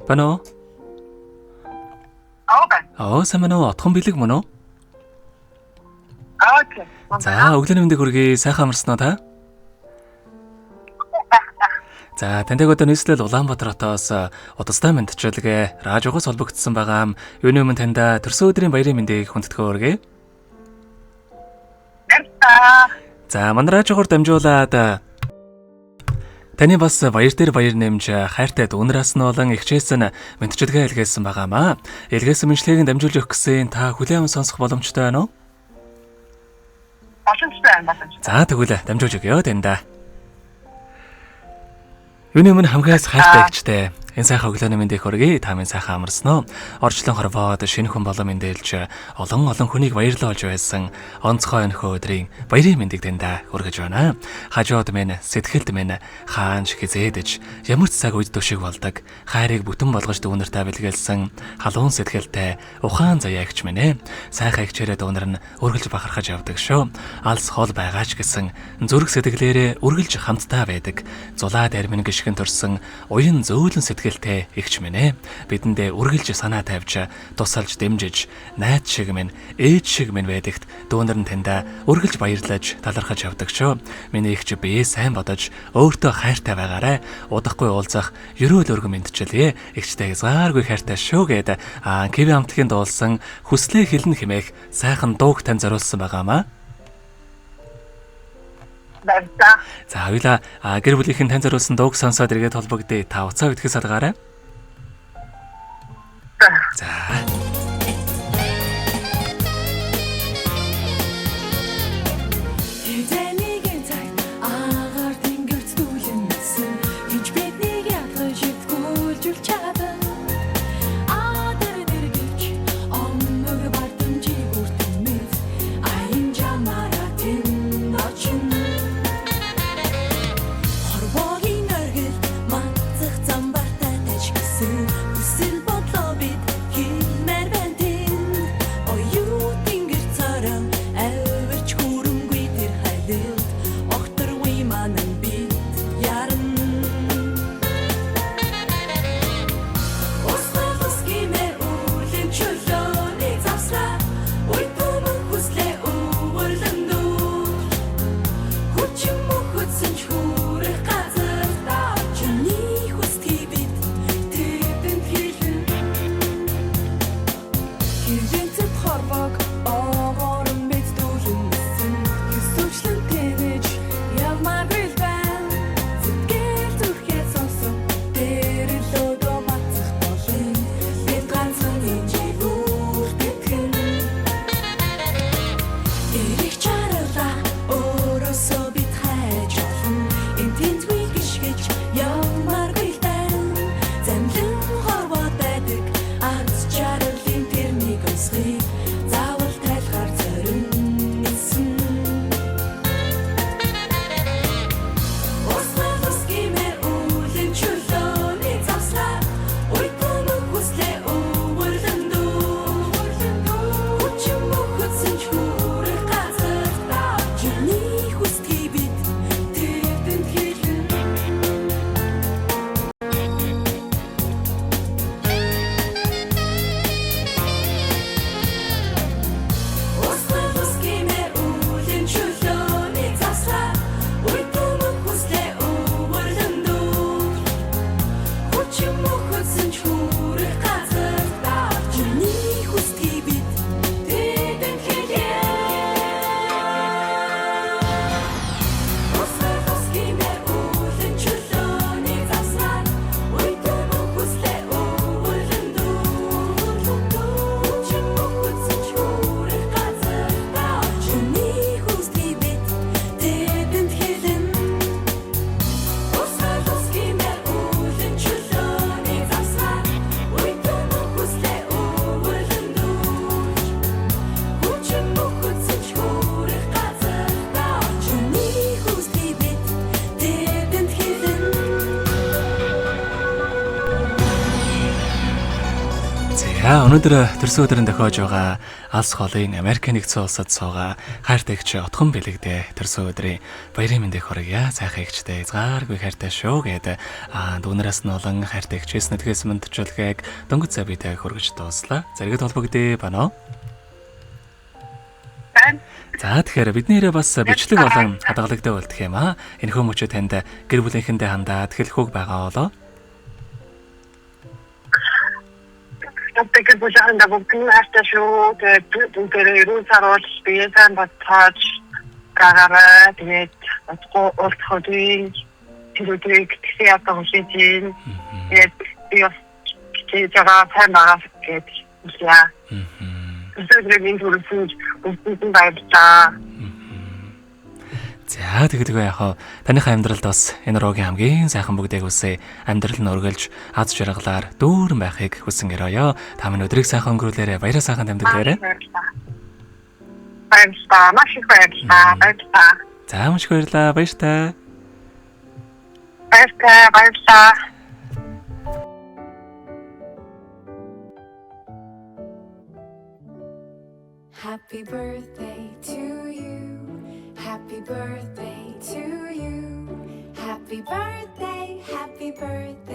Байна уу? Сайн отхон бэлэг мөн үү? Окей. За, өглөөний мэндийг хүргэе. Сайхан амарсан уу та? За, тантай одоо нийслэл Улаанбаатар хотоос удастай мэдчилгээ радиогоос холбогдсон байгаа. Юуны өмнө танда төрсөн өдрийн баярын мэндийг хүндэтгэн хүргэе. За, манай радиогоор дамжуулаад таны бас баяр дээр баяр нэмж хайртай дүүнраас нь болон ихчээс нь мэдчилгээ илгээсэн байгаамаа. Илгээсэн мэдлэгийг дамжуулж өгөх гэсэн та хүлээн сонсох боломжтой байна уу? Боломжтой байна. За, тэгвэл дамжуулж өгье танда. Юуны өмнө хамгаас хайртай ихчтэй энэ сайхан өглөөний мэндийг хүргэе. Та минь сайхан амарсан уу? Орчлон хорвоод шинэ хүн болон мэндэлж олон хүнийг баярлуулж байсан онцгой өнхөө өдрийн баярын мэндийг танда хүргэж байна. Хажууд минь сэтгэлд минь хаанч хизээдэж ямар ч цаг үед төшиг болдог хайрыг бүтэн болгож дүүнэртээ бэлгэлсэн халуун сэтгэлтэй ухаан заяагч минь сайхан ихчээрээ дүүнэр нь үргэлж бахархаж явдаг шүү. Алс хол байгаач гэсэн зүрх сэтгэлээрээ үргэлж хамтдаа байдаг. Зулаа дэрмэн гიშгэн төрсөн уян зөөлөн сэтгэлтэй ихч минь бидэндээ үргэлж санаа тавьж тусалж дэмжиж найз шиг минь ээж шиг минь байдагт дүүнэр нь таньда үргэлж баярлаж талархаж явдаг шүү. Миний ихч бие сайн бодож өөртөө хайртай байгаарай. Удахгүй уулзах ерөөл өргөн мэдчилье. Ихчтэй хязгааргүй хайртай шүү гэд Киви хамтлагийн дуулсан хүслээ хэлнэ хэмээх сайхан дууг тань зориулсан байгаамаа. За хоёлаа гэр бүлийнхэн тань зориулсан дууг сонсоод эргээд холбогдъё. Та уцаа өгдөхөөс алгаарай. За. За өнөөдөр төрсөн өдрөнд тохиож байгаа алс холын Америк нэгдсэн улсад суугаа хайртайгч отхон бэлэгдээ төрсөн өдрийн баярын мэндийг хүргье. Сайхан ихчтэй згааргүй хайртай шүү гэдэг дүүнээс нь олон хайртайгчээс нэгээс мэдчилгээг дөнгөж цаа бидээ хүргэж дууслаа. Зэрэгт холбогдъё байна уу? За тэгэхээр бидний нэрээ бас бичлэг болон хадгалагтай болдох юм аа. Энэхүү мөчөө танд гэр бүлийнхэндээ хандаад хэлэхүүг байгаа болоо. Тэгэ бужаан да бүгэн хаштай шүү. Тэгээд рүүсарол биесан батж гараа тэгээд отходын тэрүүдэг тэсэятаа хүсэж тэгээд би жага фэмаа гээд үсээ. Зөвхөн түрүүсэн байлаа. За тэгээд яг таныхаа амьдралд бас энэ руугийн хамгийн сайхан бүгдийг үсээ амьдрал нь өргөлж аз жаргалаар дүүрэн байхыг хүсэн гэрөөё. Та минь өдрийг сайхан өнгөрүүлээрэ баяраа сайхан тэмдэглээрэ. Баярлалаа. Маш их баярлалаа. Баярлалаа. За маш их баярлалаа. Баяртай. Баярлалаа. Happy birthday to you. Happy birthday to you. Happy birthday, happy birthday.